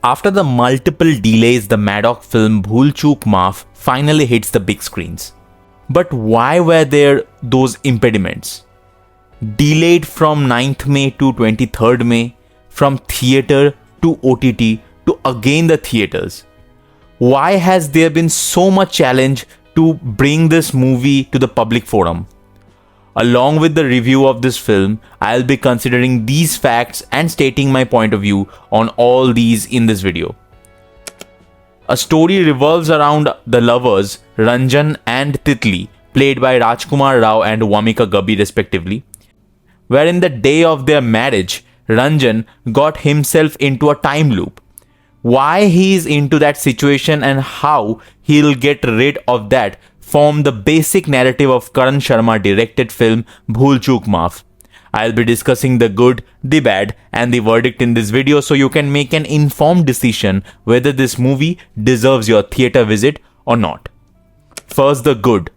After the multiple delays, the Maddock film Bhool Chuk Maaf finally hits the big screens. But why were there those impediments? Delayed from 9th May to 23rd May, from theatre to OTT to again the theatres. Why has there been so much challenge to bring this movie to the public forum? Along with the review of this film, I'll be considering these facts and stating my point of view on all these in this video. A story revolves around the lovers Ranjan and Titli, played by Rajkumar Rao and Wamiqa Gabbi respectively, wherein the day of their marriage, Ranjan got himself into a time loop. Why he is into that situation and how he'll get rid of that form the basic narrative of Karan Sharma directed film Bhool Chuk Maaf. I'll be discussing the good, the bad and the verdict in this video so you can make an informed decision whether this movie deserves your theatre visit or not. First, the good.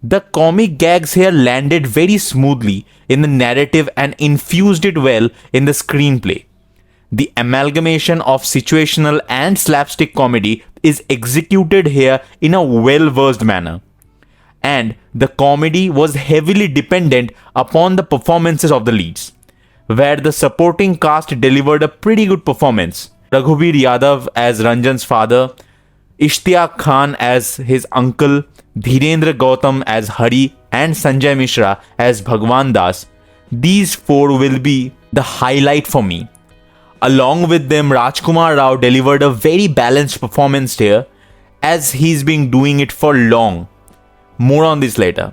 The comic gags here landed very smoothly in the narrative and infused it well in the screenplay. The amalgamation of situational and slapstick comedy is executed here in a well-versed manner. And the comedy was heavily dependent upon the performances of the leads, where the supporting cast delivered a pretty good performance. Raghuveer Yadav as Ranjan's father, Ishtiaq Khan as his uncle, Dhirendra Gautam as Hari and Sanjay Mishra as Bhagwan Das. These four will be the highlight for me. Along with them, Rajkumar Rao delivered a very balanced performance here, as he's been doing it for long. More on this later.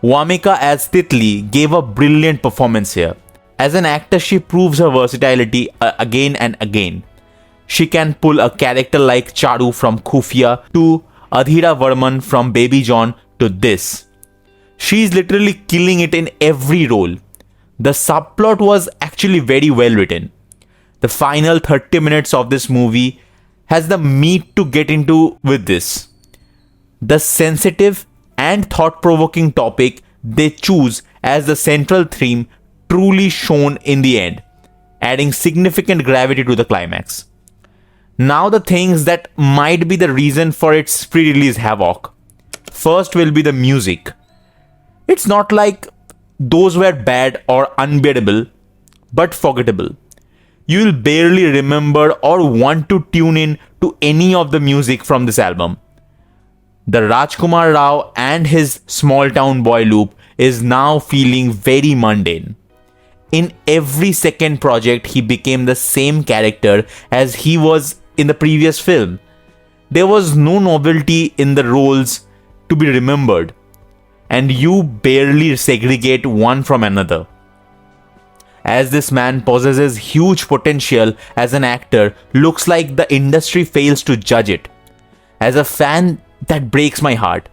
Wamiqa as Titli gave a brilliant performance here. As an actor, she proves her versatility again and again. She can pull a character like Charu from Khufia to Adhira Varman from Baby John to this. She's literally killing it in every role. The subplot was actually very well written. The final 30 minutes of this movie has the meat to get into with this. The sensitive and thought-provoking topic they choose as the central theme truly shone in the end, adding significant gravity to the climax. Now the things that might be the reason for its pre-release havoc. First will be the music. It's not like those were bad or unbearable, but forgettable. You will barely remember or want to tune in to any of the music from this album. The Rajkumar Rao and his small town boy loop is now feeling very mundane. In every second project, he became the same character as he was in the previous film. There was no novelty in the roles to be remembered, and you barely segregate one from another. As this man possesses huge potential as an actor, looks like the industry fails to judge it. As a fan, that breaks my heart.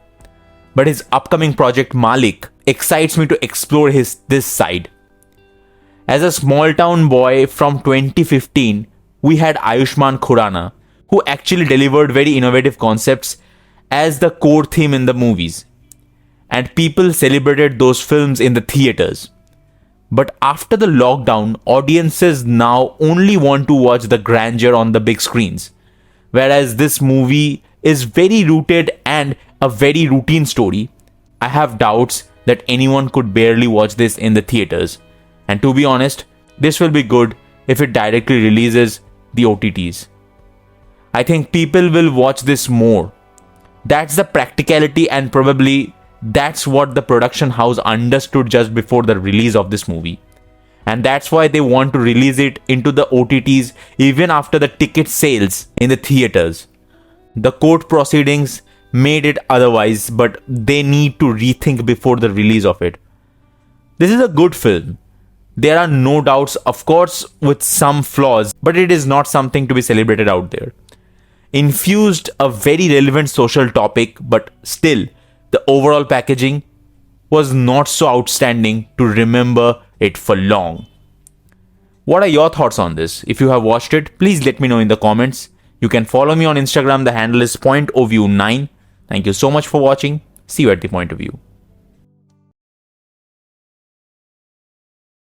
But his upcoming project Malik excites me to explore this side. As a small town boy from 2015, we had Ayushmann Khurrana, who actually delivered very innovative concepts as the core theme in the movies. And people celebrated those films in the theatres. But after the lockdown, audiences now only want to watch the grandeur on the big screens. Whereas this movie is very rooted and a very routine story, I have doubts that anyone could barely watch this in the theatres. And to be honest, this will be good if it directly releases the OTTs. I think people will watch this more. That's the practicality, and probably that's what the production house understood just before the release of this movie. And that's why they want to release it into the OTTs even after the ticket sales in the theatres. The court proceedings made it otherwise, but they need to rethink before the release of it. This is a good film. There are no doubts, of course, with some flaws, but it is not something to be celebrated out there. Infused a very relevant social topic, but still, the overall packaging was not so outstanding to remember it for long. What are your thoughts on this? If you have watched it, please let me know in the comments. You can follow me on Instagram. The handle is PointoView9. Thank you so much for watching. See you at the point of view.